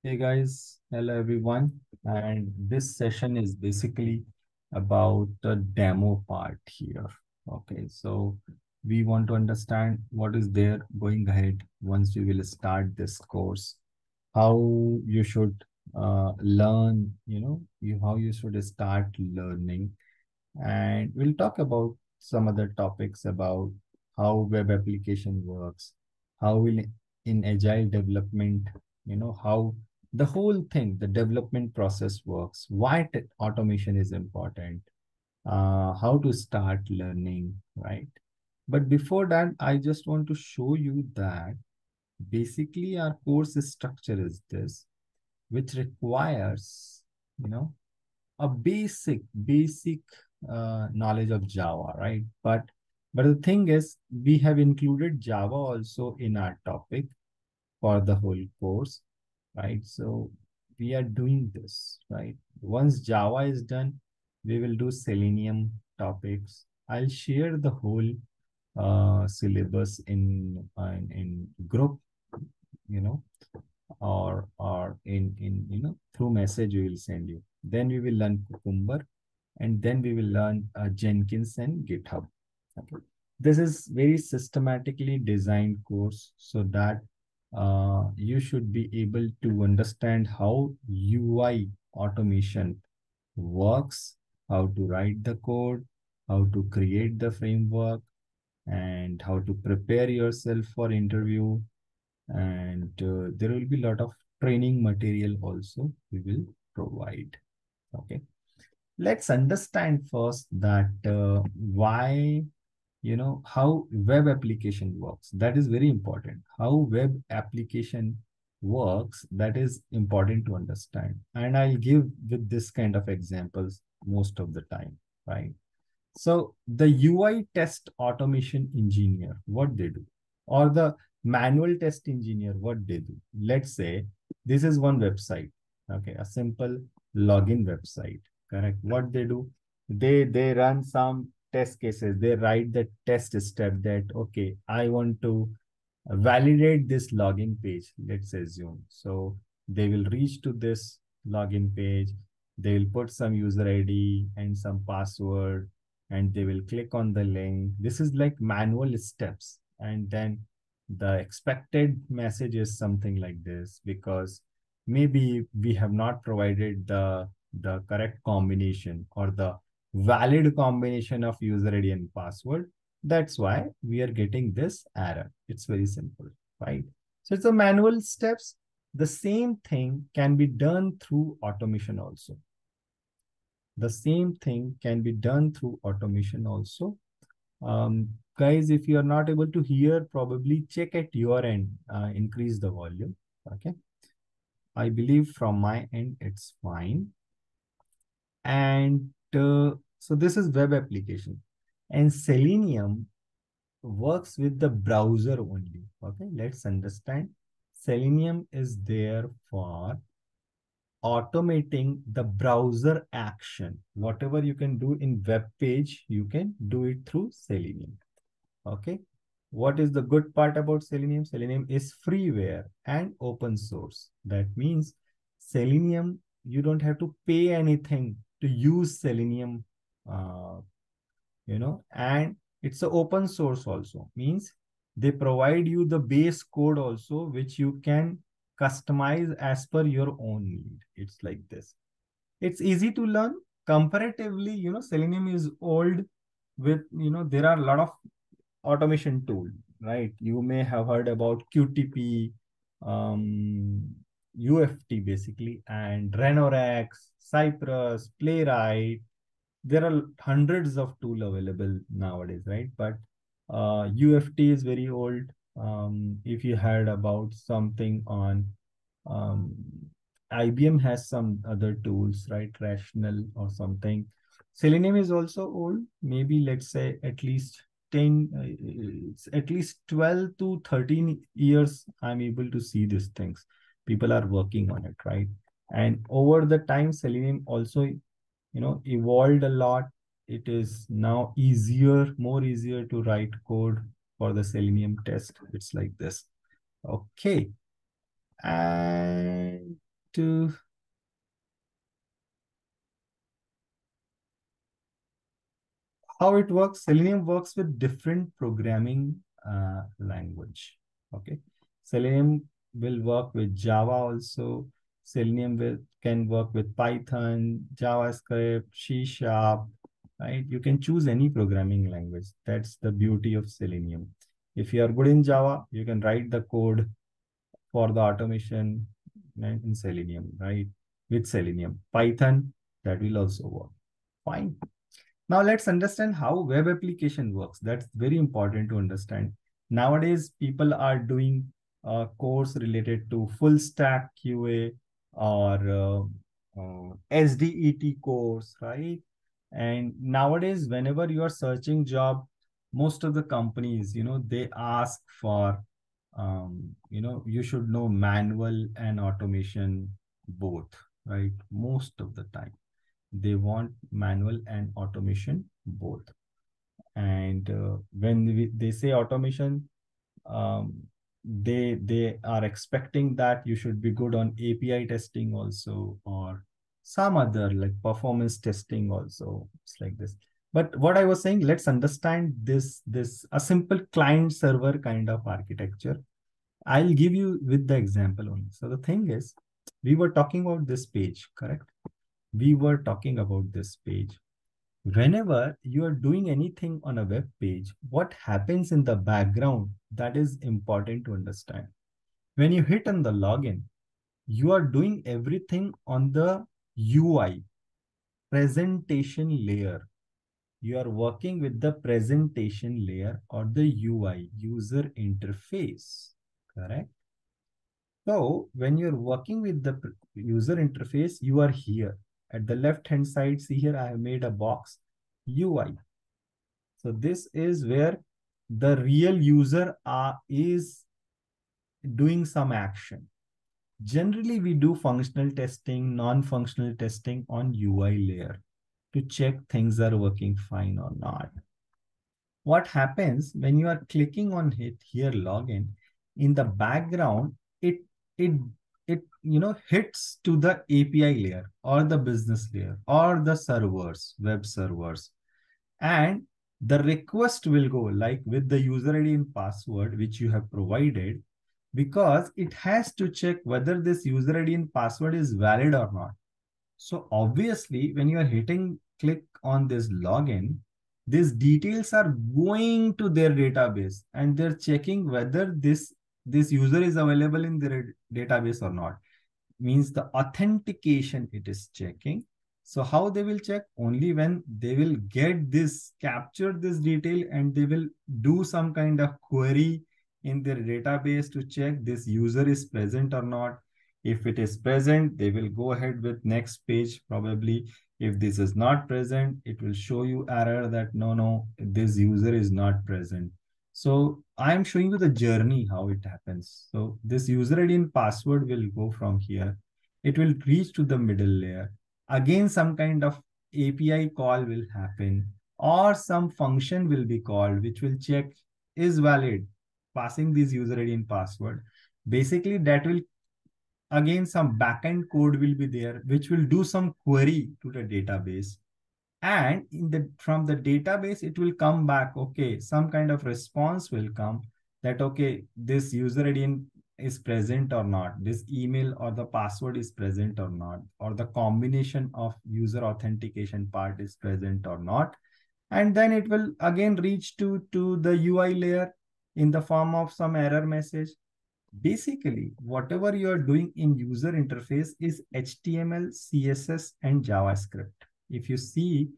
Hey guys, hello everyone. And this session is basically about the demo part here. Okay, so we want to understand what is there going ahead once we will start this course, how you should learn, how you should start learning, and we'll talk about some other topics about how web application works, how will in agile development, how the whole thing, the development process works, why automation is important, how to start learning, right? But before that, I just want to show you that basically our course structure is this, which requires, you know, a basic knowledge of Java, right? But the thing is, we have included Java also in our topic for the whole course, right? So we are doing this, right? Once Java is done, we will do Selenium topics. I'll share the whole syllabus in group, you know, or in through message we will send you. Then we will learn Cucumber, and then we will learn Jenkins and GitHub. Okay. This is very systematically designed course so that you should be able to understand how UI automation works, how to write the code, how to create the framework, and how to prepare yourself for interview. And there will be a lot of training material also we will provide. Okay, let's understand first that why, how web application works. That is very important. How web application works, that is important to understand, and I'll give with this kind of examples most of the time, right? So the UI test automation engineer, what they do, or the manual test engineer, what they do. Let's say this is one website, okay, a simple login website, correct? What they do, they run some test cases. They write the test step that, okay, I want to validate this login page, let's assume. So they will reach to this login page, they will put some user ID and some password, and they will click on the link. This is like manual steps. And then the expected message is something like this, because maybe we have not provided the correct combination or the valid combination of user ID and password. That's why we are getting this error. It's very simple, right? So it's a manual steps. The same thing can be done through automation also. The same thing can be done through automation also. Guys, if you are not able to hear, probably check at your end, increase the volume. Okay. I believe from my end, it's fine. And so this is web application. And Selenium works with the browser only. Okay, let's understand. Selenium is there for automating the browser action. Whatever you can do in web page, you can do it through Selenium. Okay. What is the good part about Selenium? Selenium is freeware and open source. That means Selenium, you don't have to pay anything to use Selenium, uh, and it's a open source also. Means they provide you the base code also, which you can customize as per your own need. It's like this. It's easy to learn. Comparatively, Selenium is old with, there are a lot of automation tool, right? You may have heard about QTP, UFT basically, and Renorex, Cypress, Playwright. There are hundreds of tool available nowadays, right? But UFT is very old. If you heard about something on um, IBM has some other tools, right? Rational or something. Selenium is also old. Maybe let's say at least 10, it's at least 12 to 13 years. I'm able to see these things. People are working on it, right? And over the time, Selenium also, evolved a lot. It is now easier, more easier to write code for the Selenium test. It's like this. Okay. And how it works. Selenium works with different programming language. Okay. Selenium will work with Java also. Selenium can work with Python, JavaScript, C Sharp, right? You can choose any programming language. That's the beauty of Selenium. If you are good in Java, you can write the code for the automation in Selenium, right? With Selenium. Python, that will also work. Fine. Now let's understand how web application works. That's very important to understand. Nowadays, people are doing a course related to full stack QA or SDET course, right? And nowadays, whenever you are searching job, most of the companies, they ask for, you should know manual and automation both, right? Most of the time they want manual and automation both. And when they say automation, um, they are expecting that you should be good on API testing also, or some other like performance testing also. It's like this. But what I was saying, let's understand this a simple client server kind of architecture. I'll give you with the example only. So the thing is, we were talking about this page, correct? We were talking about this page. Whenever you are doing anything on a web page, what happens in the background, that is important to understand. When you hit on the login, you are doing everything on the UI, presentation layer. You are working with the presentation layer or the UI, user interface, correct? So when you're working with the user interface, you are here. At the left-hand side, see here, I have made a box, UI. So this is where the real user is doing some action. Generally, we do functional testing, non-functional testing on UI layer to check things are working fine or not. What happens when you are clicking on hit here login, in the background, it it it hits to the API layer or the business layer or the servers, web servers, and the request will go like with the user ID and password which you have provided, because it has to check whether this user ID and password is valid or not. So obviously, when you are hitting click on this login, these details are going to their database and they're checking whether this user is available in their database or not. Means the authentication it is checking. So how they will check? Only when they will get this, capture this detail, and they will do some kind of query in their database to check this user is present or not. If it is present, they will go ahead with next page probably. If this is not present, it will show you error that no, this user is not present. So I'm showing you the journey, how it happens. So this user ID and password will go from here. It will reach to the middle layer. Again, some kind of API call will happen, or some function will be called, which will check is valid, passing this user ID and password. Basically, that will again some backend code will be there, which will do some query to the database, and from the database it will come back, okay, some kind of response will come that okay, this user ID is present or not, this email or the password is present or not, or the combination of user authentication part is present or not. And then it will again reach to the UI layer in the form of some error message. Basically, whatever you are doing in user interface is HTML, CSS, and JavaScript. If you see,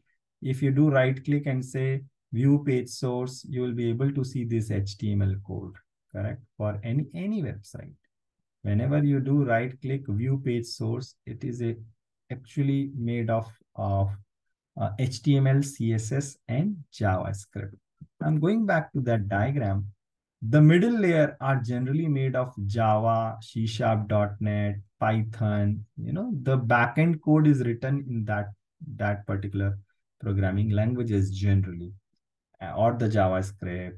if you do right click and say view page source, you will be able to see this HTML code, correct? For any website. Whenever you do right click view page source, it is actually made of HTML, CSS, and JavaScript. I'm going back to that diagram. The middle layer are generally made of Java, C Sharp, .NET, Python. The backend code is written in that particular programming languages generally, or the JavaScript.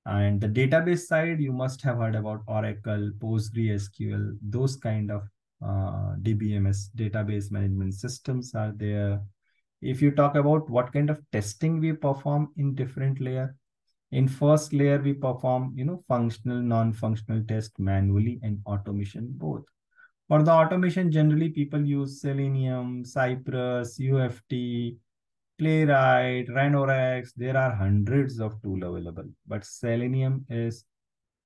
And the database side, you must have heard about Oracle, PostgreSQL, those kind of DBMS, database management systems are there. If you talk about what kind of testing we perform in different layer, in first layer, we perform, functional, non-functional test manually and automation both. For the automation, generally people use Selenium, Cypress, UFT, Playwright, Rhinorex. There are hundreds of tools available, but Selenium is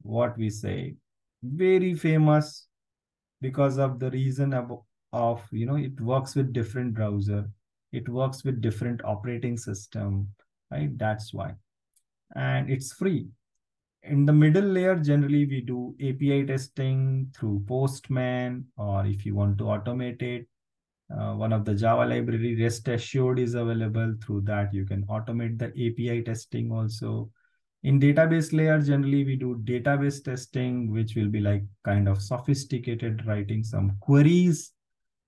what we say very famous because of the reason of it works with different browser, it works with different operating system, right? That's why. And it's free. In the middle layer, generally we do API testing through Postman, or if you want to automate it, one of the Java library, REST Assured, is available. Through that, you can automate the API testing also. In database layer, generally we do database testing, which will be like kind of sophisticated, writing some queries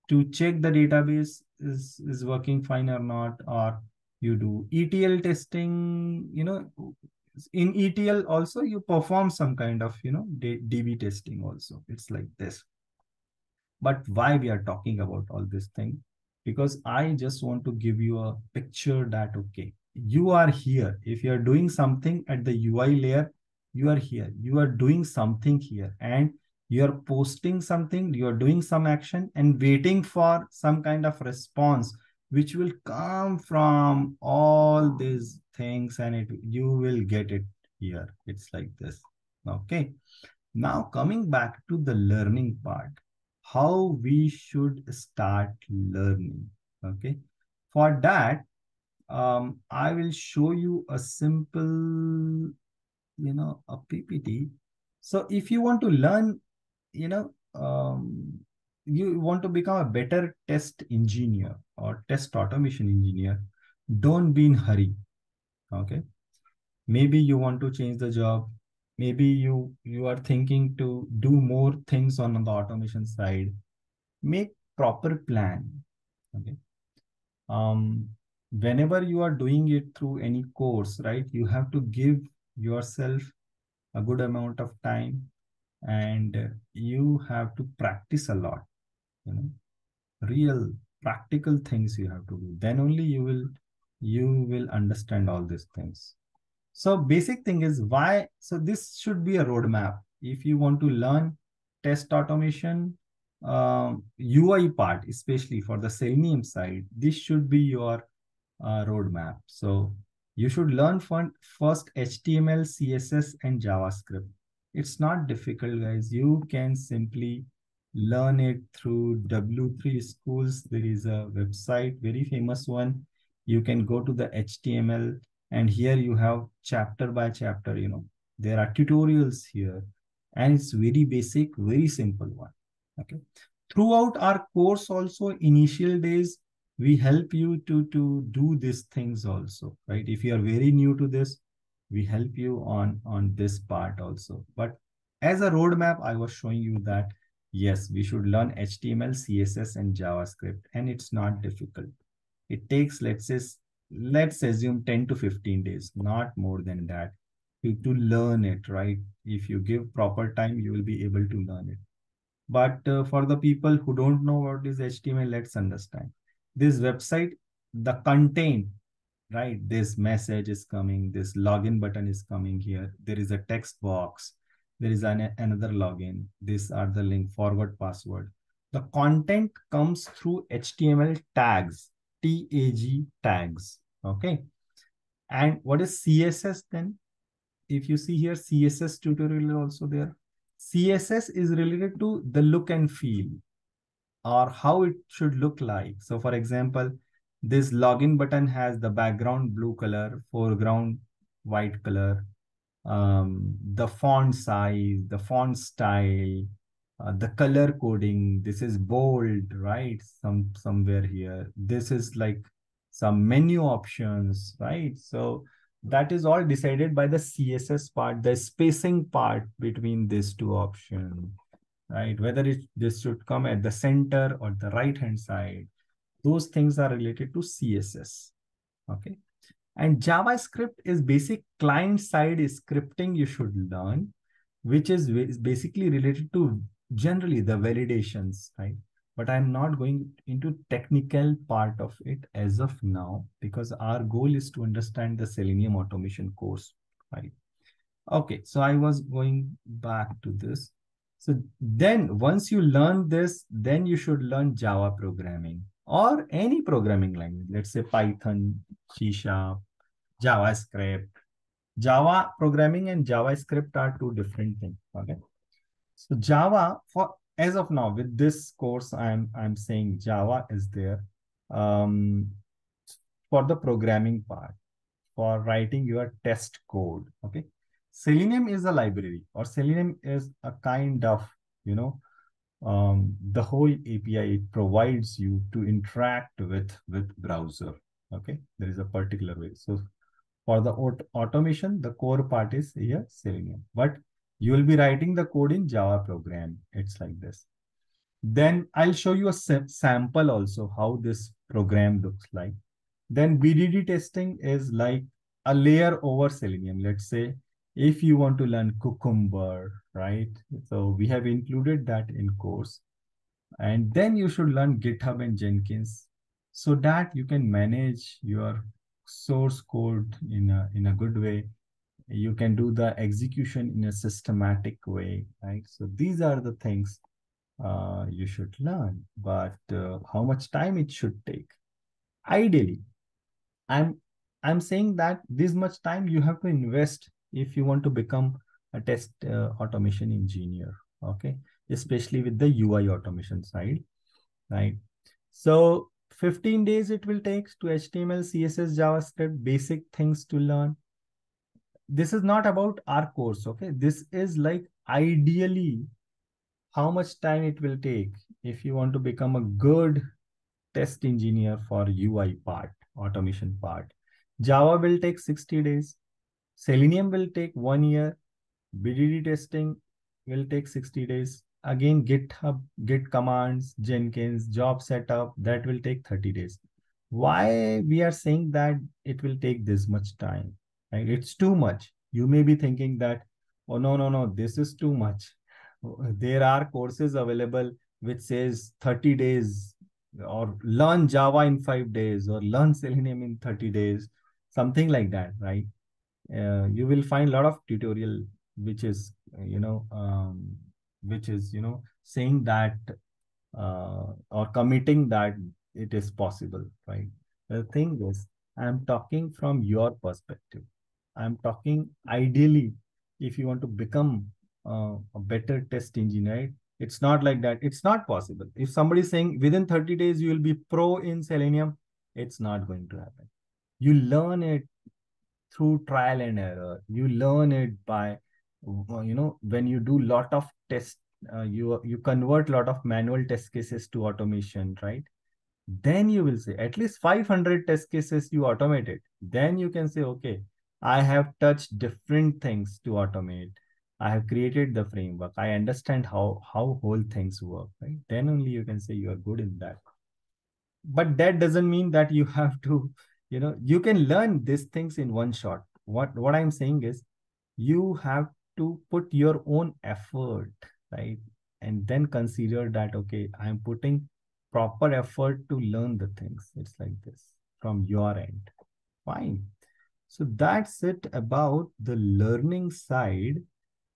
to check the database is working fine or not, or you do ETL testing. In ETL also you perform some kind of, DB testing also. It's like this. But why we are talking about all this thing? Because I just want to give you a picture that, okay, you are here. If you are doing something at the UI layer, you are here. You are doing something here, and you are posting something, you are doing some action and waiting for some kind of response, which will come from all these things, and you will get it here. It's like this. Okay. Now coming back to the learning part, how we should start learning. Okay. For that, I will show you a simple, a PPT. So if you want to learn, you know, you want to become a better test engineer or test automation engineer, don't be in hurry. Okay. Maybe you want to change the job. Maybe you are thinking to do more things on the automation side. Make proper plan. Okay. um Whenever you are doing it through any course, right, you have to give yourself a good amount of time, and you have to practice a lot. you know Real practical things you have to do, then only you will understand all these things. So basic thing is why. So this should be a roadmap. If you want to learn test automation, UI part, especially for the Selenium side, this should be your roadmap. So you should learn first HTML, CSS, and JavaScript. It's not difficult, guys. You can simply learn it through W3 Schools. There is a website, very famous one. You can go to the HTML, and here you have chapter by chapter. There are tutorials here, and it's very basic, very simple one. Okay. Throughout our course, also initial days, we help you to do these things also, right? If you are very new to this, we help you on this part also. But as a roadmap, I was showing you that yes, we should learn HTML, CSS, and JavaScript, and it's not difficult. It takes, let's assume 10 to 15 days, not more than that, to learn it, right? If you give proper time, you will be able to learn it. But for the people who don't know what is HTML, let's understand. This website, the content, right? This message is coming, this login button is coming here. There is a text box. There is another login. These are the link, forward password. The content comes through HTML tags, TAG tags. Okay. And what is CSS then? If you see here, CSS tutorial is also there. CSS is related to the look and feel, or how it should look like. So for example, this login button has the background blue color, foreground white color, the font size, the font style, the color coding. This is bold, right? Somewhere here. This is like some menu options, right? So that is all decided by the CSS part, the spacing part between these two options, right? Whether this should come at the center or the right hand side. Those things are related to CSS. Okay. And JavaScript is basic client side scripting you should learn, which is basically related to generally the validations, right? But I'm not going into technical part of it as of now because our goal is to understand the Selenium automation course, right? Okay, so I was going back to this. So then once you learn this, then you should learn Java programming or any programming language. Let's say Python, C Sharp, JavaScript. Java programming and JavaScript are two different things. Okay. So Java, for as of now with this course, I'm saying Java is there um, for the programming part, for writing your test code. Okay. Selenium is a library, or Selenium is a kind of, you know, the whole API it provides you to interact with browser. Okay. There is a particular way. So for the automation, the core part is here Selenium, but you will be writing the code in Java program. It's like this. Then I'll show you a sample also how this program looks like. Then BDD testing is like a layer over Selenium. Let's say if you want to learn Cucumber, right? So we have included that in course. And then you should learn GitHub and Jenkins so that you can manage your source code in a good way. You can do the execution in a systematic way, right? So these are the things you should learn. But how much time it should take? Ideally, I'm I'm saying that this much time you have to invest if you want to become a test automation engineer. Okay, especially with the UI automation side, right? So 15 days it will take to HTML, CSS, JavaScript, basic things to learn. This is not about our course, okay? This is like ideally how much time it will take if you want to become a good test engineer for UI part, automation part. Java will take 60 days. Selenium will take 1 year. BDD testing will take 60 days. Again, GitHub, Git commands, Jenkins, job setup, that will take 30 days. Why we are saying that it will take this much time, right? It's too much. You may be thinking that, oh, no, no, no, this is too much. There are courses available which says 30 days or learn Java in 5 days or learn Selenium in 30 days, something like that, right? You will find a lot of tutorial which is saying that or committing that it is possible, right? The thing is, I'm talking from your perspective. I'm talking ideally if you want to become a better test engineer. It's not like that. It's not possible. If somebody is saying within 30 days you will be pro in Selenium, it's not going to happen. You learn it through trial and error. You learn it by, when you do lot of tests, you convert lot of manual test cases to automation, right? Then you will say at least 500 test cases you automated. Then you can say, okay, I have touched different things to automate. I have created the framework. I understand how whole things work, right? Then only you can say you are good in that. But that doesn't mean that you have to, you can learn these things in one shot. What I'm saying is you have to put your own effort, right? And then consider that, okay, I'm putting proper effort to learn the things. It's like this from your end. Fine. So that's it about the learning side.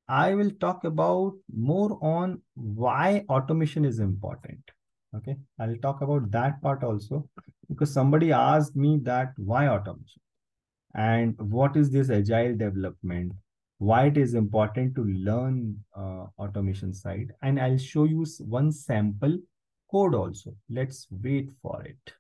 I will talk about more on why automation is important. Okay, I'll talk about that part also because somebody asked me that why automation and what is this agile development, why it is important to learn automation side, and I'll show you one sample code also. Let's wait for it.